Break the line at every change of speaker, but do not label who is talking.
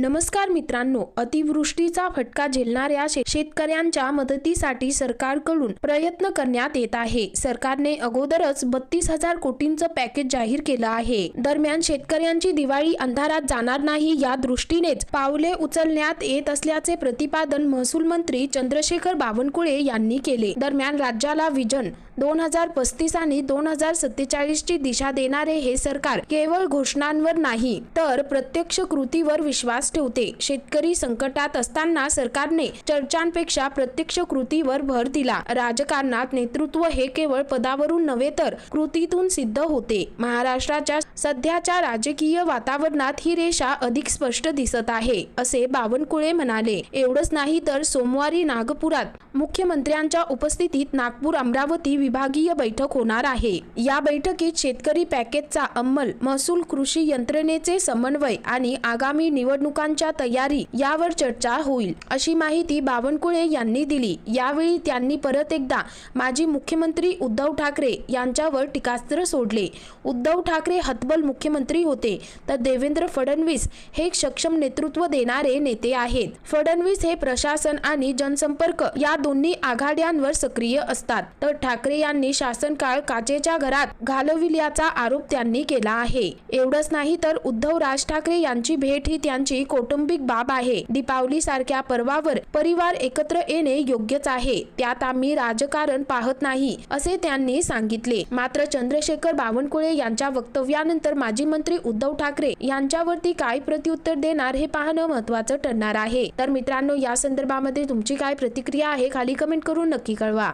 नमस्कार मित्रांनो, अतिवृष्टीचा फटका झेलणाऱ्या शेतकऱ्यांच्या मदतीसाठी सरकारकडून प्रयत्न करण्यात येत आहे। सरकारने अगोदरच 32,000 कोटींचं पॅकेज जाहीर केलं आहे। दरम्यान शेतकऱ्यांची दिवाळी अंधारात जाणार नाही या दृष्टीनेच पावले उचलण्यात येत असल्याचे प्रतिपादन महसूल मंत्री चंद्रशेखर बावनकुळे यांनी केले। दरम्यान राज्याला विजन 2035 आणि 2047 ची दिशा देणारे हे सरकार केवळ घोषणांवर नाही तर प्रत्यक्ष कृतीवर विश्वास ठेवते। शेतकरी संकटात असताना सरकारने चर्चांपेक्षा प्रत्यक्ष कृतीवर भर दिला। राजकारणात नेतृत्व हे केवळ पदावरून नव्हे तर कृतीतून सिद्ध होते। महाराष्ट्राच्या सध्याच्या राजकीय वातावरणात ही रेषा अधिक स्पष्ट दिसत आहे, असे बावनकुळे म्हणाले। एवढंच नाही तर सोमवारी नागपुरात मुख्यमंत्र्यांच्या उपस्थितीत नागपूर अमरावती विभागीय बैठक होणार आहे। या बैठकीत शेतकरी पॅकेजचा अंमल, महसूल, कृषी यंत्रणेचे समन्वय आणि आगामी निवडणुकांच्या तयारी यावर चर्चा होईल, अशी माहिती बावनकुळे यांनी दिली। यावेळी त्यांनी परत एकदा माजी मुख्यमंत्री उद्धव ठाकरे यांच्यावर टीकास्त्र सोडले। उद्धव ठाकरे हतबल मुख्यमंत्री होते तर देवेंद्र फडणवीस हे सक्षम नेतृत्व देणारे नेते आहेत। फडणवीस हे प्रशासन आणि जनसंपर्क या दोन्ही आघाड्यांवर सक्रिय असतात, तर ठाकरे यांनी शासनकाळ काचेच्या घरात घालविल्याचा आरोप त्यांनी केला आहे। एवढंच नाही तर उद्धव राज ठाकरे यांची भेट ही त्यांची कौटुंबिक बाब आहे। दीपावली सारख्या पर्वावर परिवार एकत्र येणे योग्यच आहे, त्यात आम्ही राजकारण पाहत नाही, असे त्यांनी सांगितले। मात्र चंद्रशेखर बावनकुळे यांच्या वक्तव्यानंतर माजी मंत्री उद्धव ठाकरे यांच्यावरती काय प्रत्युत्तर देणार हे पाहणं महत्त्वाचं ठरणार आहे। तर मित्रांनो, या संदर्भामध्ये तुमची काय प्रतिक्रिया आहे खाली कमेंट करून नक्की कळवा।